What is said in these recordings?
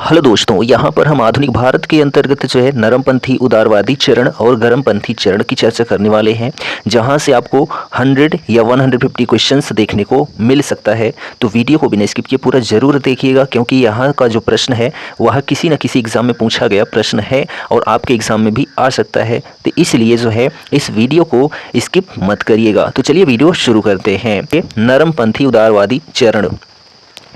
Hello दोस्तों, यहाँ पर हम आधुनिक भारत के अंतर्गत जो है नरमपंथी उदारवादी चरण और गर्मपंथी चरण की चर्चा करने वाले हैं, जहाँ से आपको 100 या 150 क्वेश्चंस देखने को मिल सकता है। तो वीडियो को बिना स्किप किए पूरा जरूर देखिएगा, क्योंकि यहाँ का जो प्रश्न है वह किसी न किसी एग्जाम में पूछा गया प्रश्न है और आपके एग्जाम में भी आ सकता है। तो इसलिए जो है इस वीडियो को स्किप मत करिएगा। तो चलिए वीडियो शुरू करते हैं। नरमपंथी उदारवादी चरण।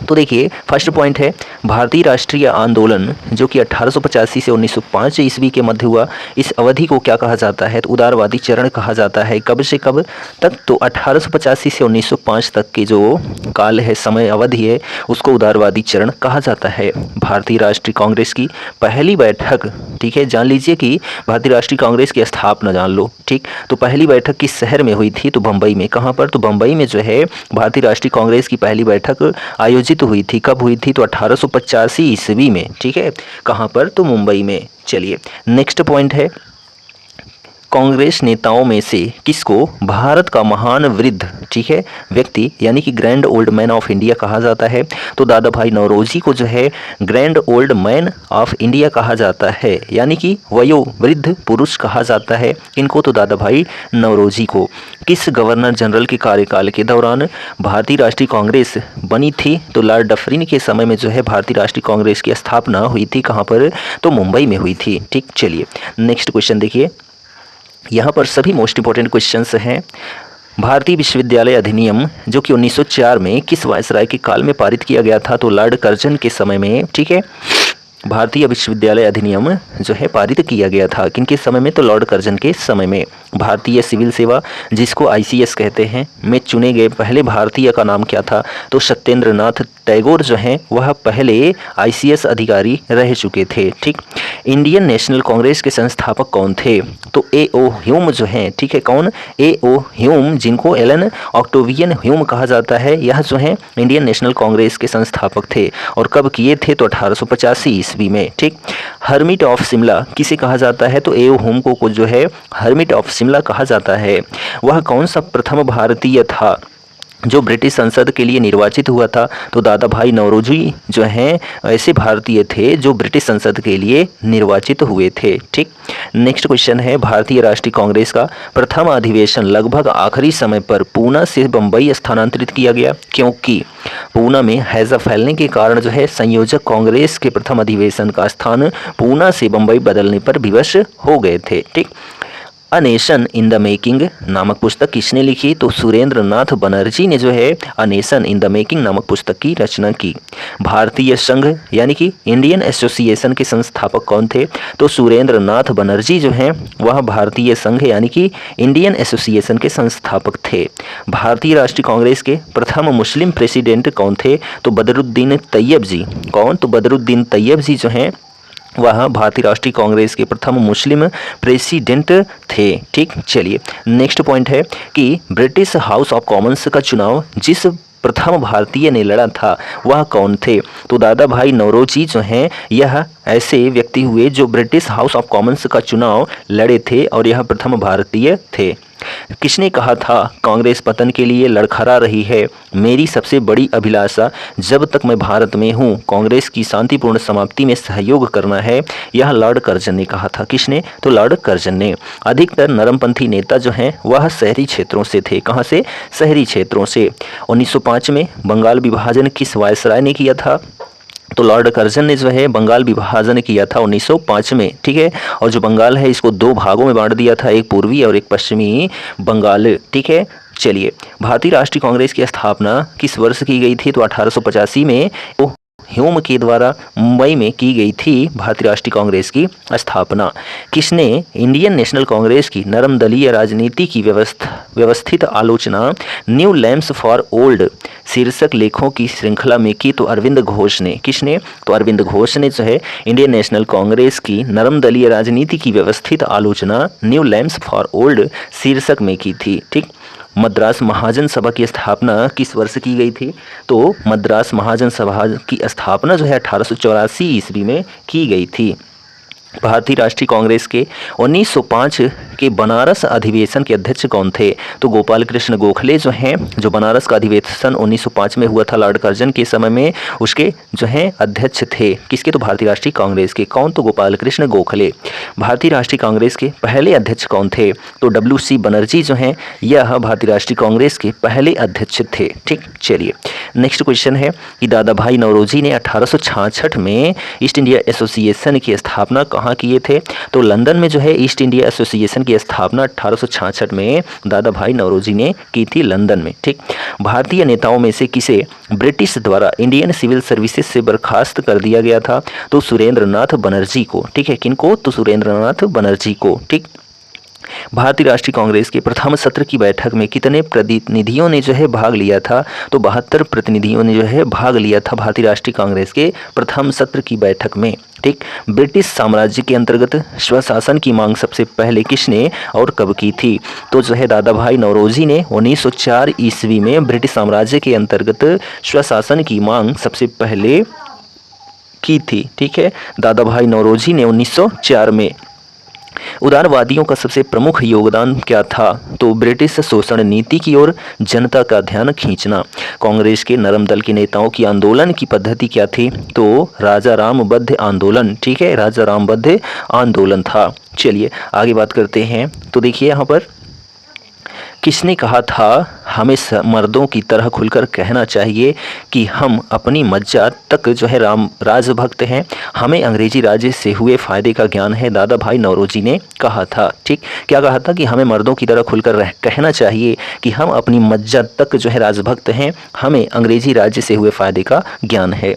तो देखिए, फर्स्ट पॉइंट है भारतीय राष्ट्रीय आंदोलन, जो कि 1885 से 1905 ईस्वी के मध्य हुआ। इस अवधि को क्या कहा जाता है? तो उदारवादी चरण कहा जाता है। कब से कब तक? तो 1885 से 1905 तक के जो काल है, समय अवधि है, उसको उदारवादी चरण कहा जाता है। भारतीय राष्ट्रीय कांग्रेस की पहली बैठक, ठीक है, जान लीजिए कि भारतीय राष्ट्रीय कांग्रेस की स्थापना जान लो, ठीक। तो पहली बैठक किस शहर में हुई थी? तो बम्बई में। कहाँ पर? तो बम्बई में जो है भारतीय राष्ट्रीय कांग्रेस की पहली बैठक आयोजित हुई थी। कब हुई थी? तो 1885 ईस्वी में, ठीक है। कहाँ पर? तो मुंबई में। चलिए, नेक्स्ट पॉइंट है कांग्रेस नेताओं में से किसको भारत का महान वृद्ध, ठीक है, व्यक्ति यानी कि grand old man of India कहा जाता है? तो दादा भाई नौरोजी को जो है grand old man of India कहा जाता है, यानी कि वयोवृद्ध पुरुष कहा जाता है। इनको तो दादा भाई नौरोजी को। किस गवर्नर जनरल के कार्यकाल के दौरान भारतीय राष्ट्रीय कांग्रेस बनी थी? तो लॉर्ड डफरिन के समय में जो है भारतीय राष्ट्रीय कांग्रेस की स्थापना हुई थी। कहाँ पर? तो मुंबई में हुई थी, ठीक। चलिए, नेक्स्ट क्वेश्चन देखिए, यहाँ पर सभी मोस्ट इंपॉर्टेंट क्वेश्चंस हैं। भारतीय विश्वविद्यालय अधिनियम, जो कि 1904 में किस वायसराय के काल में पारित किया गया था? तो लॉर्ड कर्जन के समय में, ठीक है। भारतीय विश्वविद्यालय अधिनियम जो है पारित किया गया था किनके समय में? तो लॉर्ड कर्जन के समय में। भारतीय सिविल सेवा, जिसको आईसीएस कहते हैं, में चुने गए पहले भारतीय का नाम क्या था? तो सत्येंद्र नाथ टैगोर जो हैं वह पहले आईसीएस अधिकारी रह चुके थे, ठीक। इंडियन नेशनल कांग्रेस के संस्थापक कौन थे? तो ए.ओ. ह्यूम जो हैं, ठीक है। कौन? ए.ओ. ह्यूम, जिनको एलन ऑक्टेवियन ह्यूम कहा जाता है, यह जो है इंडियन नेशनल कांग्रेस के संस्थापक थे। और कब किए थे? तो 1885 ईस्वी में, ठीक। हर्मिट ऑफ शिमला किसे कहा जाता है? तो ए.ओ. ह्यूम को जो है हर्मिट ऑफ शिमला कहा जाता है। वह कौन सा प्रथम भारतीय था जो ब्रिटिश संसद के लिए निर्वाचित हुआ था? तो दादा भाई नौरोजी जो हैं ऐसे भारतीय थे जो ब्रिटिश संसद के लिए निर्वाचित हुए थे, ठीक। नेक्स्ट क्वेश्चन है भारतीय राष्ट्रीय कांग्रेस का प्रथम अधिवेशन लगभग आखिरी समय पर पूना से बम्बई स्थानांतरित किया गया, क्योंकि पूना में हैजा फैलने के कारण जो है संयोजक कांग्रेस के प्रथम अधिवेशन का स्थान पूना से बम्बई बदलने पर विवश हो गए थे, ठीक। A nation in the making नामक पुस्तक किसने लिखी? तो सुरेंद्र नाथ बनर्जी ने जो है a nation in the making नामक पुस्तक की रचना की। भारतीय संघ यानी कि इंडियन एसोसिएशन के संस्थापक कौन थे? तो सुरेंद्र नाथ बनर्जी जो हैं वह भारतीय संघ यानी कि इंडियन एसोसिएशन के संस्थापक थे। भारतीय राष्ट्रीय कांग्रेस के प्रथम मुस्लिम प्रेसिडेंट कौन थे? तो बदरुद्दीन तैयब जी। कौन? तो बदरुद्दीन तैयब जी जो हैं वह भारतीय राष्ट्रीय कांग्रेस के प्रथम मुस्लिम प्रेसिडेंट थे, ठीक। चलिए, नेक्स्ट पॉइंट है कि ब्रिटिश हाउस ऑफ कॉमन्स का चुनाव जिस प्रथम भारतीय ने लड़ा था वह कौन थे? तो दादा भाई नौरोजी जो हैं यह ऐसे व्यक्ति हुए जो ब्रिटिश हाउस ऑफ कॉमन्स का चुनाव लड़े थे और यह प्रथम भारतीय थे। किसने कहा था कांग्रेस पतन के लिए लड़खड़ा रही है? मेरी सबसे बड़ी अभिलाषा जब तक मैं भारत में हूँ कांग्रेस की शांतिपूर्ण समाप्ति में सहयोग करना है, यह लॉर्ड कर्जन ने कहा था। किसने? तो लॉर्ड कर्जन ने। अधिकतर नरमपंथी नेता जो हैं वह शहरी क्षेत्रों से थे। कहाँ से? शहरी क्षेत्रों से। 1905 में बंगाल विभाजन किस वायसराय ने किया था? तो लॉर्ड कर्जन ने जो है बंगाल विभाजन किया था 1905 में, ठीक है। और जो बंगाल है इसको दो भागों में बांट दिया था, एक पूर्वी और एक पश्चिमी बंगाल, ठीक है। चलिए, भारतीय राष्ट्रीय कांग्रेस की स्थापना किस वर्ष की गई थी? तो 1885 में ह्यूम के द्वारा मुंबई में की गई थी भारतीय राष्ट्रीय कांग्रेस की स्थापना। किसने इंडियन नेशनल कांग्रेस की नरम दलीय राजनीति की व्यवस्थित आलोचना न्यू लैम्प्स फॉर ओल्ड शीर्षक लेखों की श्रृंखला में की? तो अरविंद घोष ने। किसने? तो अरविंद घोष ने जो है इंडियन नेशनल कांग्रेस की नरम दलीय राजनीति की व्यवस्थित आलोचना न्यू लैम्प्स फॉर ओल्ड शीर्षक में की थी, ठीक। मद्रास महाजन सभा की स्थापना किस वर्ष की गई थी? तो मद्रास महाजन सभा की स्थापना जो है 1884 ईस्वी में की गई थी। भारतीय राष्ट्रीय कांग्रेस के 1905 के बनारस अधिवेशन के अध्यक्ष कौन थे? तो गोपाल कृष्ण गोखले जो हैं, जो बनारस का अधिवेशन 1905 में हुआ था लॉर्ड कर्जन के समय में, उसके जो हैं अध्यक्ष थे। किसके? तो भारतीय राष्ट्रीय कांग्रेस के। कौन? तो गोपाल कृष्ण गोखले। भारतीय राष्ट्रीय कांग्रेस के पहले अध्यक्ष कौन थे? तो WC बनर्जी जो हैं, यह भारतीय राष्ट्रीय कांग्रेस के पहले अध्यक्ष थे। ठीक, चलिए नेक्स्ट क्वेश्चन है कि दादा भाई नौरोजी ने 1866 में ईस्ट इंडिया एसोसिएशन की स्थापना कहाँ किए थे? तो लंदन में जो है ईस्ट इंडिया एसोसिएशन की स्थापना 1866 में दादा भाई नौरोजी ने की थी, लंदन में। ठीक, भारतीय नेताओं में से किसे ब्रिटिश द्वारा इंडियन सिविल सर्विसेज से बर्खास्त कर दिया गया था? तो सुरेंद्र नाथ बनर्जी को। ठीक है, किनको? तो सुरेंद्र नाथ बनर्जी को। ठीक, भारतीय राष्ट्रीय कांग्रेस के प्रथम सत्र की बैठक में कितने प्रतिनिधियों ने जो है भाग लिया था? तो 72 प्रतिनिधियों ने जो है भाग लिया था भारतीय राष्ट्रीय कांग्रेस के प्रथम सत्र की बैठक में। ठीक, ब्रिटिश साम्राज्य के अंतर्गत स्वशासन की मांग सबसे पहले किसने और कब की थी? तो जो है दादा भाई नौरोजी ने 1904 ईस्वी में ब्रिटिश साम्राज्य के अंतर्गत स्वशासन की मांग सबसे पहले की थी। ठीक है, दादा भाई नौरोजी ने 1904 में। उदारवादियों का सबसे प्रमुख योगदान क्या था? तो ब्रिटिश शोषण नीति की ओर जनता का ध्यान खींचना। कांग्रेस के नरम दल के नेताओं की आंदोलन की पद्धति क्या थी? तो राजा रामबद्ध आंदोलन। ठीक है, राजा रामबद्ध आंदोलन था। चलिए आगे बात करते हैं। तो देखिए यहाँ पर किसने कहा था हमें मर्दों की तरह खुलकर कहना चाहिए कि हम अपनी मज्जा तक जो है राजभक्त हैं, हमें अंग्रेजी राज्य से हुए फायदे का ज्ञान है, दादा भाई नौरोजी ने कहा था। ठीक, क्या कहा था? कि हमें मर्दों की तरह खुलकर कहना चाहिए कि हम अपनी मज्जा तक जो है राजभक्त हैं, हमें अंग्रेजी राज्य से हुए फायदे का ज्ञान है।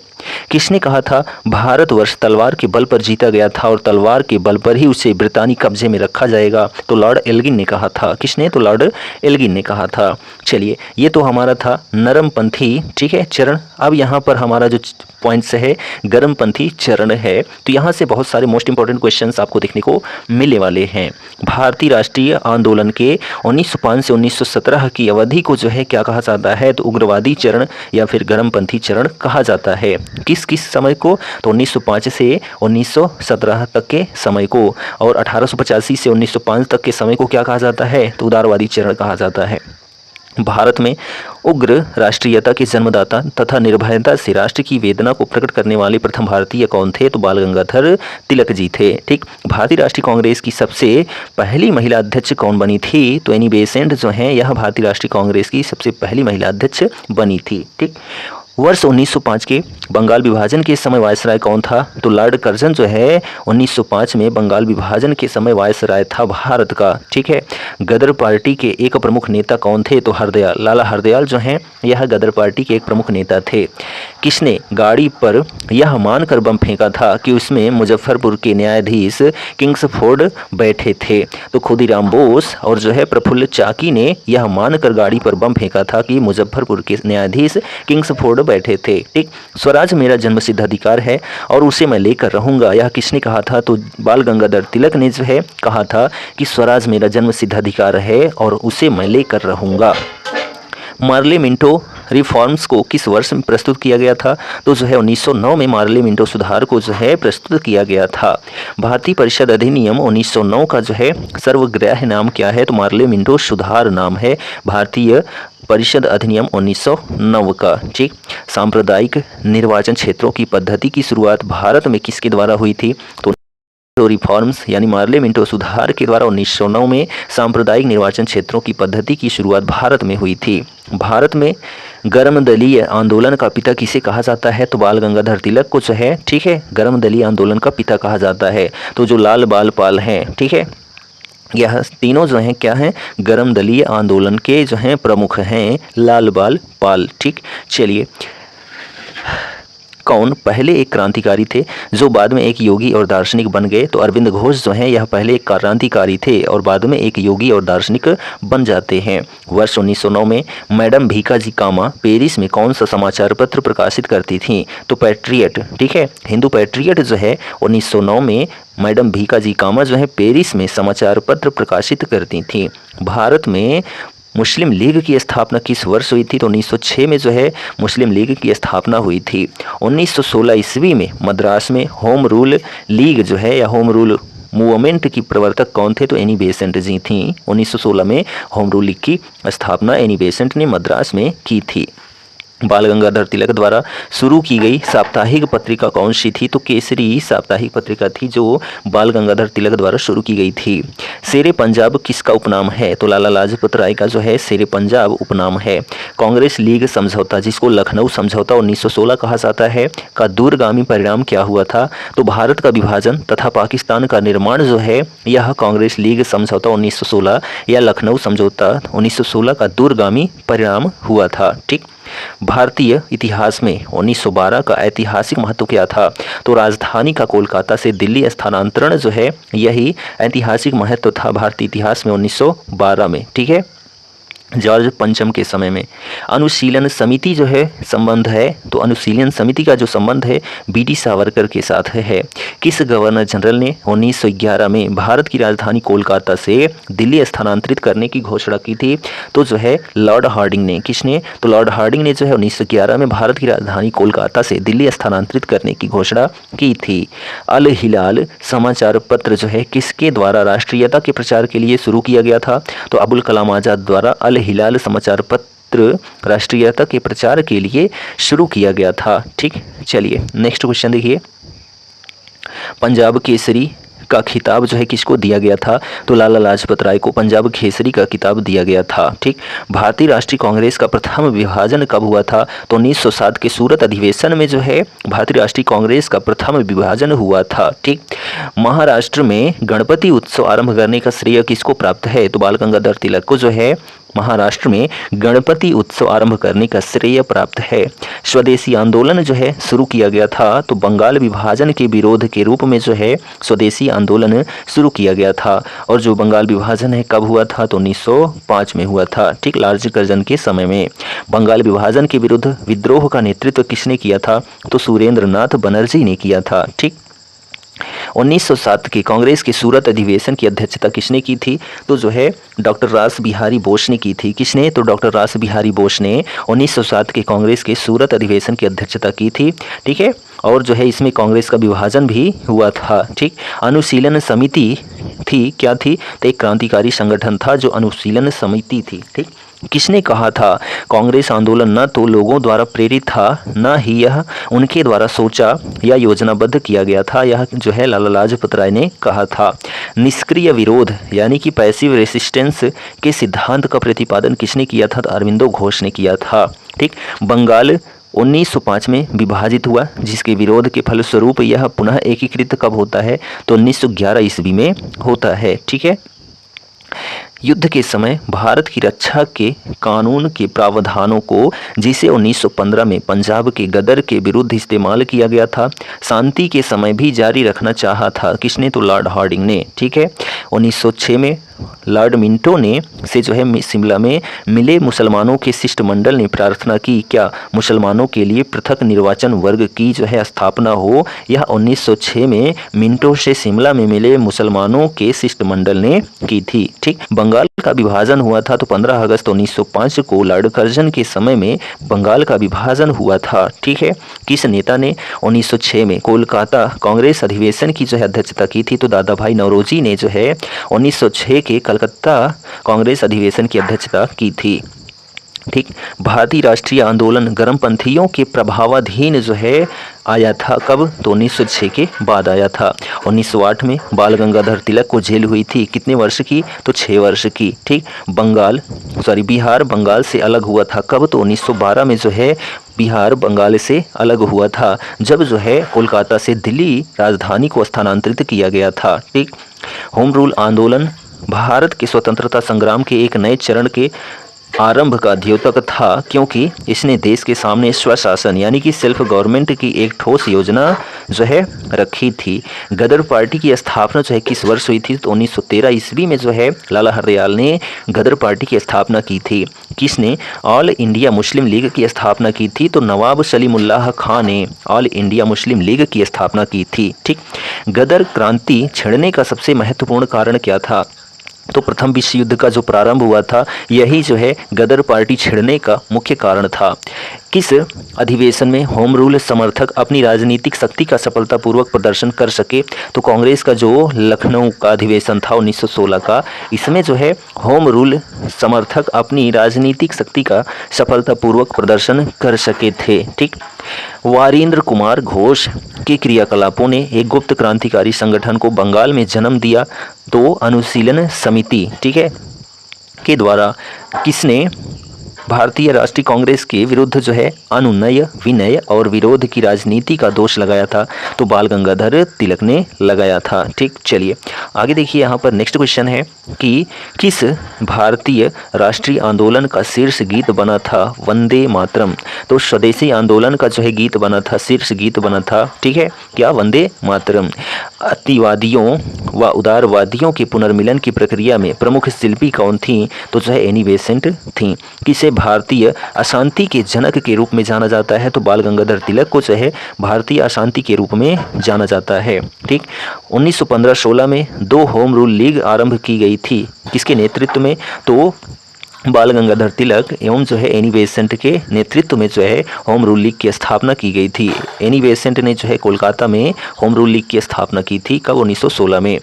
किसने कहा था भारतवर्ष तलवार के बल पर जीता गया था और तलवार के बल पर ही उसे ब्रितानी कब्जे में रखा जाएगा? तो लॉर्ड एल्गिन ने कहा था। किसने? तो लॉर्ड एल्गिन ने कहा था। चलिए ये तो हमारा था नरमपंथी, ठीक है, चरण। अब यहाँ पर हमारा जो पॉइंट्स है गर्मपंथी चरण है। तो यहाँ से बहुत सारे मोस्ट इंपॉर्टेंट क्वेश्चंस आपको देखने को मिलने वाले हैं। भारतीय राष्ट्रीय आंदोलन के 1905 से 1917 की अवधि को जो है क्या कहा जाता है? तो उग्रवादी चरण या फिर गर्मपंथी चरण कहा जाता है। किस किस समय को? तो 1905 से 1917 तक के समय को। और 1885 से 1905 तक के समय को क्या कहा जाता है? तो उदारवादी चरण कहा जाता है। भारत में उग्र राष्ट्रीयता के जन्मदाता तथा निर्भयता से राष्ट्र की वेदना को प्रकट करने वाले प्रथम भारतीय कौन थे? तो बाल गंगाधर तिलक जी थे। ठीक, भारतीय राष्ट्रीय कांग्रेस की सबसे पहली महिला अध्यक्ष कौन बनी थी? तो एनी बेसेंट जो हैं यह भारतीय राष्ट्रीय कांग्रेस की सबसे पहली महिला अध्यक्ष बनी थी। ठीक, वर्ष 1905 के बंगाल विभाजन के समय वायसराय कौन था? तो लॉर्ड कर्जन जो है 1905 में बंगाल विभाजन के समय वायसराय था भारत का। ठीक है, गदर पार्टी के एक प्रमुख नेता कौन थे? तो हरदयाल, लाला हरदयाल जो हैं यह गदर पार्टी के एक प्रमुख नेता थे। किसने गाड़ी पर यह मानकर बम फेंका था कि उसमें मुजफ्फरपुर के न्यायाधीश किंग्सफोर्ड बैठे थे? तो खुदीराम बोस और जो है प्रफुल्ल चाकी ने यह मानकर गाड़ी पर बम फेंका था कि मुजफ्फरपुर के न्यायाधीश किंग्सफोर्ड बैठे थे। ठीक, स्वराज मेरा जन्मसिद्ध अधिकार है और उसे मैं लेकर रहूंगा, यह किसने कहा था? तो बाल गंगाधर तिलक ने जो है कहा था कि स्वराज मेरा जन्मसिद्ध अधिकार है और उसे मैं लेकर रहूंगा। मार्ले मिंटो रिफॉर्म्स को किस वर्ष में प्रस्तुत किया गया था? तो जो है 1909 में मार्ले मिंटो सुधार को जो है प्रस्तुत किया गया था। भारतीय परिषद अधिनियम 1909 का जो है सर्वग्राह्य नाम क्या है? तो मार्ले मिंटो सुधार नाम है भारतीय परिषद अधिनियम 1909 का। ठीक, सांप्रदायिक निर्वाचन क्षेत्रों की पद्धति की शुरुआत भारत में किसके द्वारा हुई थी? तो रिफॉर्म्स यानी मार्ले मिंटो सुधार के द्वारा 1909 में सांप्रदायिक निर्वाचन क्षेत्रों की पद्धति की शुरुआत भारत में हुई थी। भारत में गर्म दलीय आंदोलन का पिता किसे कहा जाता है? तो बाल गंगाधर तिलक को जो है, ठीक है, गर्म दलीय आंदोलन का पिता कहा जाता है। तो जो लाल बाल पाल हैं, ठीक है, यह तीनों जो हैं क्या हैं? गर्म दलीय आंदोलन के जो हैं प्रमुख हैं, लाल बाल पाल। ठीक, चलिए कौन पहले एक क्रांतिकारी थे जो बाद में एक योगी और दार्शनिक बन गए? तो अरविंद घोष जो हैं यह पहले एक क्रांतिकारी थे और बाद में एक योगी और दार्शनिक बन जाते हैं। वर्ष 1909 में मैडम भीकाजी कामा पेरिस में कौन सा समाचार पत्र प्रकाशित करती थीं? तो पैट्रियट। ठीक है, हिंदू पैट्रियट जो है 1909 में मैडम भीकाजी कामा जो है पेरिस में समाचार पत्र प्रकाशित करती थीं। भारत में मुस्लिम लीग की स्थापना किस वर्ष हुई थी? तो 1906 में जो है मुस्लिम लीग की स्थापना हुई थी। 1916 ईस्वी में मद्रास में होम रूल लीग जो है या होम रूल मूवमेंट की प्रवर्तक कौन थे? तो एनी बेसेंट जी थी। 1916 में होम रूल लीग की स्थापना एनी बेसेंट ने मद्रास में की थी। बाल गंगाधर तिलक द्वारा शुरू की गई साप्ताहिक पत्रिका कौन सी थी? तो केसरी साप्ताहिक पत्रिका थी जो बाल गंगाधर तिलक द्वारा शुरू की गई थी। शेरे पंजाब किसका उपनाम है? तो लाला लाजपत राय का जो है शेरे पंजाब उपनाम है। कांग्रेस लीग समझौता जिसको लखनऊ समझौता 1916 कहा जाता है का दूरगामी परिणाम क्या हुआ था? तो भारत का विभाजन तथा पाकिस्तान का निर्माण जो है यह कांग्रेस लीग समझौता 1916 या लखनऊ समझौता 1916 का दूरगामी परिणाम हुआ था। ठीक। भारतीय इतिहास में 1912 का ऐतिहासिक महत्व क्या था? तो राजधानी का कोलकाता से दिल्ली स्थानांतरण जो है यही ऐतिहासिक महत्व था भारतीय इतिहास में 1912 में। ठीक है। जॉर्ज पंचम के समय में अनुशीलन समिति जो है संबंध है, तो अनुशीलन समिति का जो संबंध है बीडी सावरकर के साथ है। किस गवर्नर जनरल ने 1911 में भारत की राजधानी कोलकाता से दिल्ली स्थानांतरित करने की घोषणा की थी? तो जो है लॉर्ड हार्डिंग ने। किसने? तो लॉर्ड हार्डिंग ने जो है 1911 में भारत की राजधानी कोलकाता से दिल्ली स्थानांतरित करने की घोषणा की थी। अल हिलाल समाचार पत्र जो है किसके द्वारा राष्ट्रीयता के प्रचार के लिए शुरू किया गया था? तो अबुल कलाम आज़ाद द्वारा अल हिलाल समाचार पत्र राष्ट्रीयता के प्रचार के लिए शुरू किया गया था। ठीक। चलिए नेक्स्ट क्वेश्चन देखिए। पंजाब केसरी का खिताब जो है किसको दिया गया था? तो लाला लाजपत राय को पंजाब केसरी का खिताब दिया गया था। ठीक। भारतीय राष्ट्रीय कांग्रेस का प्रथम विभाजन कब हुआ था? तो 1907 के सूरत अधिवेशन में जो है भारतीय राष्ट्रीय कांग्रेस का प्रथम विभाजन हुआ था। ठीक। महाराष्ट्र में गणपति उत्सव आरंभ करने का श्रेय किसको प्राप्त है? तो बाल गंगाधर तिलक को जो है महाराष्ट्र में गणपति उत्सव आरंभ करने का श्रेय प्राप्त है। स्वदेशी आंदोलन जो है शुरू किया गया था, तो बंगाल विभाजन के विरोध के रूप में जो है स्वदेशी आंदोलन शुरू किया गया था। और जो बंगाल विभाजन है कब हुआ था? तो 1905 में हुआ था। ठीक। लार्ज कर्जन के समय में बंगाल विभाजन के विरुद्ध विद्रोह का नेतृत्व किसने किया था? तो सुरेंद्र नाथ बनर्जी ने किया था। ठीक। 1907 के कांग्रेस के सूरत अधिवेशन की अध्यक्षता किसने की थी? तो जो है डॉक्टर रास बिहारी बोस ने की थी। किसने? तो डॉक्टर रास बिहारी बोस ने 1907 के कांग्रेस के सूरत अधिवेशन की अध्यक्षता की थी। ठीक है। और जो है इसमें कांग्रेस का विभाजन भी हुआ था। ठीक। अनुशीलन समिति थी, क्या थी? तो एक क्रांतिकारी संगठन था जो अनुशीलन समिति थी। ठीक। किसने कहा था कांग्रेस आंदोलन न तो लोगों द्वारा प्रेरित था, न ही यह उनके द्वारा सोचा या योजनाबद्ध किया गया था? यह जो है लाला लाजपत राय ने कहा था। निष्क्रिय विरोध यानी कि पैसिव रेसिस्टेंस के सिद्धांत का प्रतिपादन किसने किया था? तो अरविंदो घोष ने किया था। ठीक। बंगाल 1905 में विभाजित हुआ जिसके विरोध के फलस्वरूप यह पुनः एकीकृत कब होता है? तो 1911 ईस्वी में होता है। ठीक है। युद्ध के समय भारत की रक्षा के कानून के प्रावधानों को जिसे 1915 में पंजाब के गदर के विरुद्ध इस्तेमाल किया गया था, शांति के समय भी जारी रखना चाहा था। किसने? तो लॉर्ड हार्डिंग ने। ठीक है। 1906 में लॉर्ड मिंटो ने से जो है शिमला में मिले मुसलमानों के शिष्टमंडल ने प्रार्थना की क्या मुसलमानों के लिए पृथक निर्वाचन वर्ग की जो है स्थापना हो? यह 1906 में मिंटो से शिमला में मिले मुसलमानों के शिष्टमंडल ने की थी। ठीक। बंगाल का विभाजन हुआ था, तो 15 अगस्त 1905 को लॉर्ड कर्जन के समय में बंगाल का विभाजन हुआ था। ठीक है। किस नेता ने 1906 में कोलकाता कांग्रेस अधिवेशन की जो है अध्यक्षता की थी? तो दादा भाई नौरोजी ने जो है 1906 के कलकत्ता कांग्रेस अधिवेशन की अध्यक्षता की थी। ठीक। भारतीय राष्ट्रीय आंदोलन गर्मपंथियों के प्रभावाधीन जो है आया था कब? तो 1906 के बाद आया था। 1908 में बाल गंगाधर तिलक को जेल हुई थी, कितने वर्ष की? तो 6 वर्ष की। ठीक। बिहार बंगाल से अलग हुआ था कब? तो 1912 में जो है बिहार बंगाल से अलग हुआ था जब जो है कोलकाता से दिल्ली राजधानी को स्थानांतरित किया गया था। ठीक। होम रूल आंदोलन भारत के स्वतंत्रता संग्राम के एक नए चरण के आरंभ का द्योतक था क्योंकि इसने देश के सामने स्वशासन यानी कि सेल्फ गवर्नमेंट की एक ठोस योजना जो है रखी थी। गदर पार्टी की स्थापना जो है किस वर्ष हुई थी? तो 1913 ईस्वी में जो है लाला हरदयाल ने गदर पार्टी की स्थापना की थी। किसने? ऑल इंडिया मुस्लिम लीग की स्थापना की थी, तो नवाब सलीमुल्लाह खां ने ऑल इंडिया मुस्लिम लीग की स्थापना की थी। ठीक। गदर क्रांति छिड़ने का सबसे महत्वपूर्ण कारण क्या था? तो प्रथम विश्व युद्ध का जो प्रारंभ हुआ था यही जो है गदर पार्टी छिड़ने का मुख्य कारण था। किस अधिवेशन में होम रूल समर्थक अपनी राजनीतिक शक्ति का सफलतापूर्वक प्रदर्शन कर सके? तो कांग्रेस का जो लखनऊ का अधिवेशन था 1916 का, इसमें जो है होम रूल समर्थक अपनी राजनीतिक शक्ति का सफलतापूर्वक प्रदर्शन कर सके थे। ठीक। वारिंद्र कुमार घोष के क्रियाकलापों ने एक गुप्त क्रांतिकारी संगठन को बंगाल में जन्म दिया। तो अनुशीलन समिति, ठीक है, के द्वारा किसने भारतीय राष्ट्रीय कांग्रेस के विरुद्ध जो है अनुनय, विनय और विरोध की राजनीति का दोष लगाया था? तो बाल गंगाधर तिलक ने लगाया था। ठीक। चलिए आगे देखिए, यहाँ पर नेक्स्ट क्वेश्चन है कि किस भारतीय राष्ट्रीय आंदोलन का शीर्ष गीत बना था वंदे मातरम? तो स्वदेशी आंदोलन का जो है गीत बना था, शीर्ष गीत बना था, ठीक है, क्या? वंदे मातरम। अतिवादियों व उदारवादियों के पुनर्मिलन की प्रक्रिया में प्रमुख शिल्पी कौन थी? तो जो है एनी बेसेंट थी। किसे भारतीय अशांति के जनक के रूप में जाना जाता है? तो बाल गंगाधर तिलक को जो है भारतीय अशांति के रूप में जाना जाता है। ठीक। 1915-16 में 2 होम रूल लीग आरंभ की गई थी, किसके नेतृत्व में? तो बाल गंगाधर तिलक एवं जो है एनी बेसेंट के नेतृत्व में जो है होम रूल लीग की स्थापना की गई थी। एनी बेसेंट ने जो है कोलकाता में होम रूल लीग की स्थापना की थी, कब? 1916 में।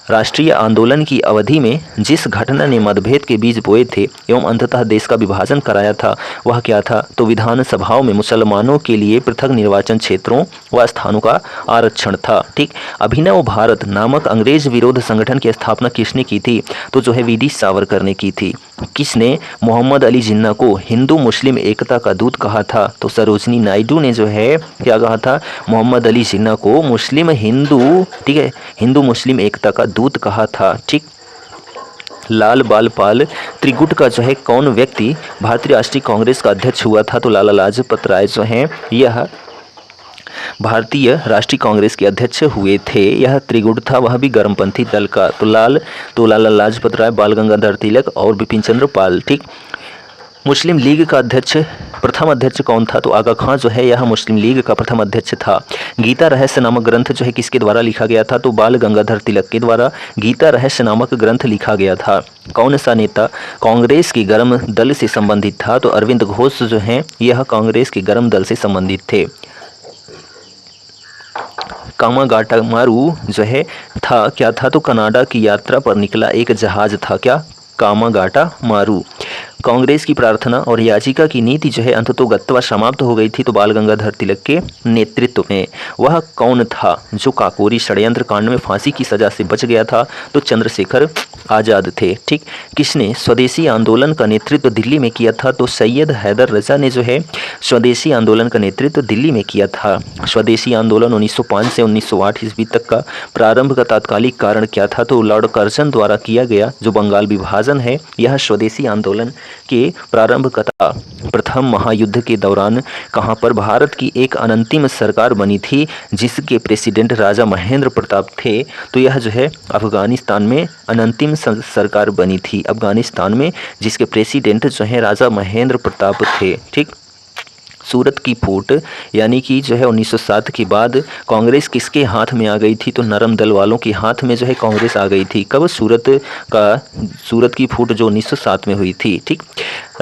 राष्ट्रीय आंदोलन की अवधि में जिस घटना ने मतभेद के बीज बोए थे एवं अंततः देश का विभाजन कराया था वह क्या था? तो विधानसभाओं में मुसलमानों के लिए पृथक निर्वाचन क्षेत्रों व स्थानों का आरक्षण था। ठीक। अभिनव भारत नामक अंग्रेज विरोध संगठन की स्थापना किसने की थी? तो जो है वीडी सावरकर ने की थी। किसने मोहम्मद अली जिन्ना को हिंदू मुस्लिम एकता का दूत कहा था? तो सरोजनी नायडू ने जो है क्या कहा था? मोहम्मद अली जिन्ना को मुस्लिम हिंदू, ठीक है, हिंदू मुस्लिम एकता का दूत कहा था। ठीक। लाल बाल पाल त्रिगुट का जो है कौन व्यक्ति भारतीय राष्ट्रीय कांग्रेस का अध्यक्ष हुआ था? तो लाला लाजपत राय जो हैं यह भारतीय राष्ट्रीय कांग्रेस के अध्यक्ष हुए थे। यह त्रिगुट था, वह भी गर्मपंथी दल का। तो लाला लाजपत राय, बाल गंगाधर तिलक और बिपिन चंद्र पाल। ठीक। मुस्लिम लीग का अध्यक्ष, प्रथम अध्यक्ष कौन था? तो आगा खां जो है यह मुस्लिम लीग का प्रथम अध्यक्ष था। गीता रहस्य नामक ग्रंथ जो है किसके द्वारा लिखा गया था? तो बाल गंगाधर तिलक के द्वारा गीता रहस्य नामक ग्रंथ लिखा गया था। कौन सा नेता कांग्रेस के गर्म दल से संबंधित था? तो अरविंद घोष जो हैं यह कांग्रेस के गर्म दल से संबंधित थे। कामागाटा मारू जो है था क्या था? तो कनाडा की यात्रा पर निकला एक जहाज था, क्या? कामागाटा मारू। कांग्रेस की प्रार्थना और याचिका की नीति जो है अंततोगत्वा समाप्त हो गई थी, तो बाल गंगाधर तिलक के नेतृत्व में। वह कौन था जो काकोरी षड्यंत्र कांड में फांसी की सजा से बच गया था? तो चंद्रशेखर आज़ाद थे। ठीक। किसने स्वदेशी आंदोलन का नेतृत्व दिल्ली में किया था? तो सैयद हैदर रजा ने जो है स्वदेशी आंदोलन का नेतृत्व दिल्ली में किया था। स्वदेशी आंदोलन 1905 से 1908 ईस्वी तक का प्रारंभ का तात्कालिक कारण क्या था? तो लॉर्ड कर्जन द्वारा किया गया जो बंगाल विभाजन है यह स्वदेशी आंदोलन के प्रारंभ का था। प्रथम महायुद्ध के दौरान कहां पर भारत की एक अनंतिम सरकार बनी थी जिसके प्रेसिडेंट राजा महेंद्र प्रताप थे? तो यह जो है अफगानिस्तान में अनंतिम सरकार बनी थी, अफगानिस्तान में, जिसके प्रेसिडेंट जो है राजा महेंद्र प्रताप थे। ठीक। सूरत की फूट यानी कि जो है 1907 के बाद कांग्रेस किसके हाथ में आ गई थी? तो नरम दल वालों के हाथ में जो है कांग्रेस आ गई थी। कब? सूरत की फूट जो 1907 में हुई थी। ठीक।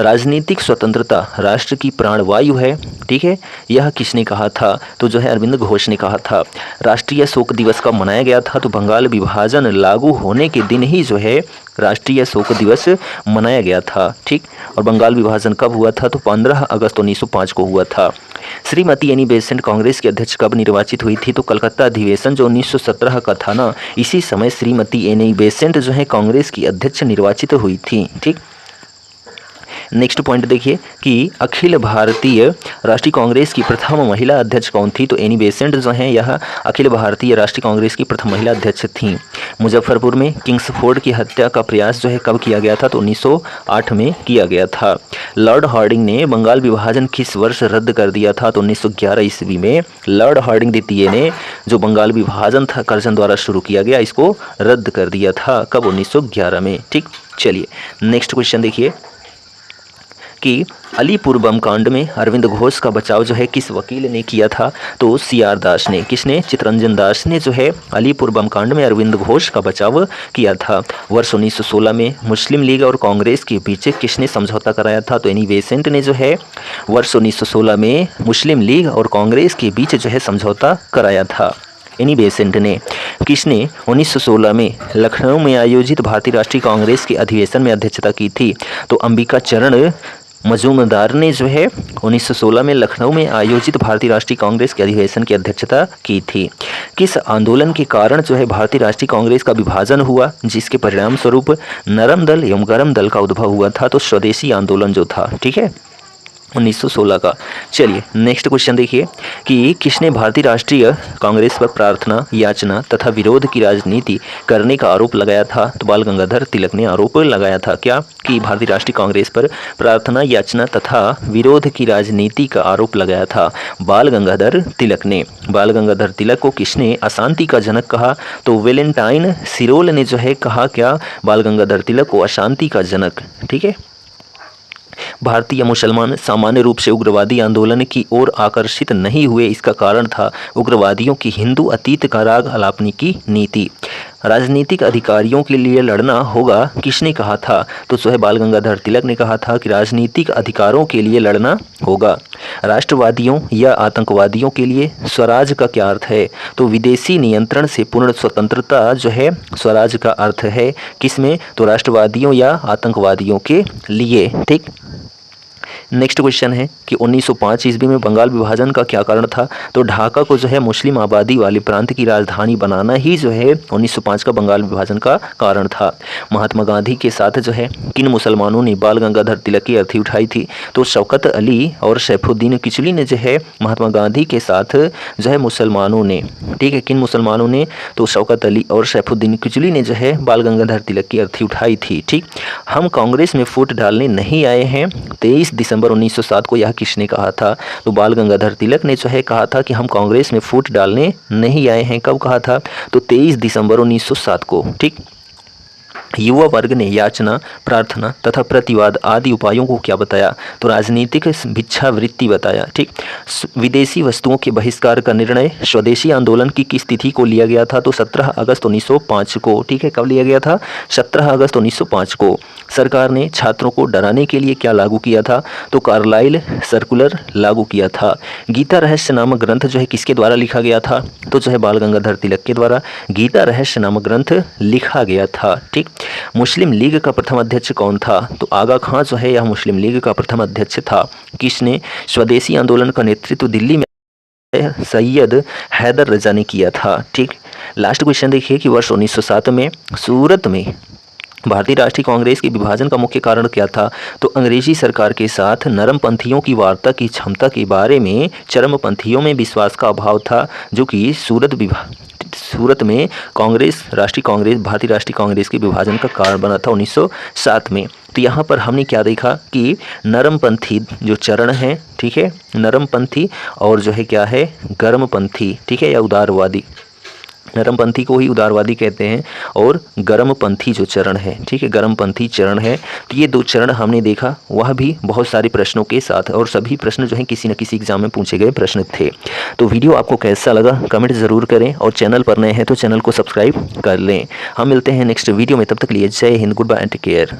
राजनीतिक स्वतंत्रता राष्ट्र की प्राणवायु है, ठीक है, यह किसने कहा था? तो जो है अरविंद घोष ने कहा था। राष्ट्रीय शोक दिवस कब मनाया गया था? तो बंगाल विभाजन लागू होने के दिन ही जो है राष्ट्रीय शोक दिवस मनाया गया था। ठीक। और बंगाल विभाजन कब हुआ था? तो 15 अगस्त 1905 को हुआ था। श्रीमती एनी बेसेंट कांग्रेस की अध्यक्ष कब निर्वाचित हुई थी? तो कलकत्ता अधिवेशन जो 1917 का था ना, इसी समय श्रीमती एनी बेसेंट जो है कांग्रेस की अध्यक्ष निर्वाचित हुई थी। ठीक। नेक्स्ट पॉइंट देखिए कि अखिल भारतीय राष्ट्रीय कांग्रेस की प्रथम महिला अध्यक्ष कौन थी? तो एनी बेसेंट जो हैं यह अखिल भारतीय राष्ट्रीय कांग्रेस की प्रथम महिला अध्यक्ष थीं। मुजफ्फरपुर में किंग्सफोर्ड की हत्या का प्रयास जो है कब किया गया था? तो 1908 में किया गया था। लॉर्ड हार्डिंग ने बंगाल विभाजन किस वर्ष रद्द कर दिया था? तो 1911 ईस्वी में लॉर्ड हार्डिंग द्वितीय ने जो बंगाल विभाजन था कर्जन द्वारा शुरू किया गया इसको रद्द कर दिया था। कब? 1911 में। ठीक। चलिए नेक्स्ट क्वेश्चन देखिए कि अलीपुर बम कांड में अरविंद घोष का बचाव जो है किस वकील ने किया था? तो सीआर दास ने। किसने? चित्तरंजन दास ने जो है अलीपुर बम कांड में अरविंद घोष का बचाव किया था। वर्ष 1916 में मुस्लिम लीग और कांग्रेस के बीच किसने समझौता कराया था? तो एनी बेसेंट ने जो है वर्ष 1916 में मुस्लिम लीग और कांग्रेस के बीच जो है समझौता कराया था। एनी बेसेंट ने। किसने 1916 में लखनऊ में आयोजित भारतीय राष्ट्रीय कांग्रेस के अधिवेशन में अध्यक्षता की थी? तो अंबिका चरण मजूमदार ने जो है 1916 में लखनऊ में आयोजित भारतीय राष्ट्रीय कांग्रेस के अधिवेशन की अध्यक्षता की थी। किस आंदोलन के कारण जो है भारतीय राष्ट्रीय कांग्रेस का विभाजन हुआ, जिसके परिणाम स्वरूप नरम दल एवं गरम दल का उद्भव हुआ था? तो स्वदेशी आंदोलन जो था, ठीक है, 1916 का। चलिए नेक्स्ट क्वेश्चन देखिए कि किसने भारतीय राष्ट्रीय कांग्रेस पर प्रार्थना, याचना तथा विरोध की राजनीति करने का आरोप लगाया था? तो बाल गंगाधर तिलक ने आरोप लगाया था। क्या? कि भारतीय राष्ट्रीय कांग्रेस पर प्रार्थना, याचना तथा विरोध की राजनीति का आरोप लगाया था बाल गंगाधर तिलक ने। बाल गंगाधर तिलक को किसने अशांति का जनक कहा? तो वेलेंटाइन सिरोल ने जो है कहा क्या? बाल गंगाधर तिलक को अशांति का जनक, ठीक है। भारतीय मुसलमान सामान्य रूप से उग्रवादी आंदोलन की ओर आकर्षित नहीं हुए, इसका कारण था उग्रवादियों की हिंदू अतीत का राग अलापने की नीति। राजनीतिक अधिकारियों के लिए लड़ना होगा, किसने कहा था? तो जो है बाल गंगाधर तिलक ने कहा था कि राजनीतिक अधिकारों के लिए लड़ना होगा। राष्ट्रवादियों या आतंकवादियों के लिए स्वराज का क्या अर्थ है? तो विदेशी नियंत्रण से पूर्ण स्वतंत्रता जो है स्वराज का अर्थ है। किसमें? तो राष्ट्रवादियों या आतंकवादियों के लिए, ठीक। नेक्स्ट क्वेश्चन है कि 1905 ईस्वी में बंगाल विभाजन का क्या कारण था? तो ढाका को जो है मुस्लिम आबादी वाले प्रांत की राजधानी बनाना ही जो है 1905 का बंगाल विभाजन का कारण था। महात्मा गांधी के साथ जो है किन मुसलमानों ने बाल गंगाधर तिलक की अर्थी उठाई थी? तो शौकत अली और सैफुद्दीन किचली ने जो है महात्मा गांधी के साथ जो है मुसलमानों ने, ठीक है, किन मुसलमानों ने? तो शौकत अली और सैफुद्दीन किचली ने जो है बाल गंगाधर तिलक की अर्थी उठाई थी, ठीक। हम कांग्रेस में फूट डालने नहीं आए हैं, 23 दिसंबर 1907 को यह किसने कहा था? तो बाल गंगाधर तिलक ने जो है कहा था कि हम कांग्रेस में फूट डालने नहीं आए हैं। कब कहा था? तो 23 दिसंबर 1907 को, ठीक। युवा वर्ग ने याचना, प्रार्थना तथा प्रतिवाद आदि उपायों को क्या बताया? तो राजनीतिक भिक्षावृत्ति बताया, ठीक। विदेशी वस्तुओं के बहिष्कार का निर्णय स्वदेशी आंदोलन की किस तिथि को लिया गया था? तो 17 अगस्त 1905 को, ठीक है। कब लिया गया था? 17 अगस्त 1905 को। सरकार ने छात्रों को डराने के लिए क्या लागू किया था? तो कार्लाइल सर्कुलर लागू किया था। गीता रहस्य नामक ग्रंथ जो है किसके द्वारा लिखा गया था? तो जो है बाल गंगाधर तिलक के द्वारा गीता रहस्य नामक ग्रंथ लिखा गया था, ठीक। मुस्लिम लीग का प्रथम अध्यक्ष कौन था? तो आगा खां जो है यह मुस्लिम लीग का प्रथम अध्यक्ष था। किसने? स्वदेशी आंदोलन का नेतृत्व दिल्ली में सैयद हैदर रजा ने किया था, ठीक। लास्ट क्वेश्चन देखिए कि वर्ष 1907 में सूरत में भारतीय राष्ट्रीय कांग्रेस के विभाजन का मुख्य कारण क्या था? तो अंग्रेजी सरकार के साथ नरमपंथियों की वार्ता की क्षमता के बारे में चरमपंथियों में विश्वास का अभाव था, जो कि सूरत में कांग्रेस, राष्ट्रीय कांग्रेस, भारतीय राष्ट्रीय कांग्रेस के विभाजन का कारण बना था 1907 में। तो यहाँ पर हमने क्या देखा कि नरमपंथी जो चरण हैं, ठीक है, नरमपंथी और जो है क्या है गर्मपंथी, ठीक है, या उदारवादी। नरमपंथी को ही उदारवादी कहते हैं और गर्मपंथी जो चरण है, ठीक है, गर्मपंथी चरण है। तो ये दो चरण हमने देखा, वह भी बहुत सारे प्रश्नों के साथ, और सभी प्रश्न जो हैं किसी न किसी एग्जाम में पूछे गए प्रश्न थे। तो वीडियो आपको कैसा लगा कमेंट ज़रूर करें, और चैनल पर नए हैं तो चैनल को सब्सक्राइब कर लें। हम मिलते हैं नेक्स्ट वीडियो में, तब तक लिए जय हिंद, goodbye and take care.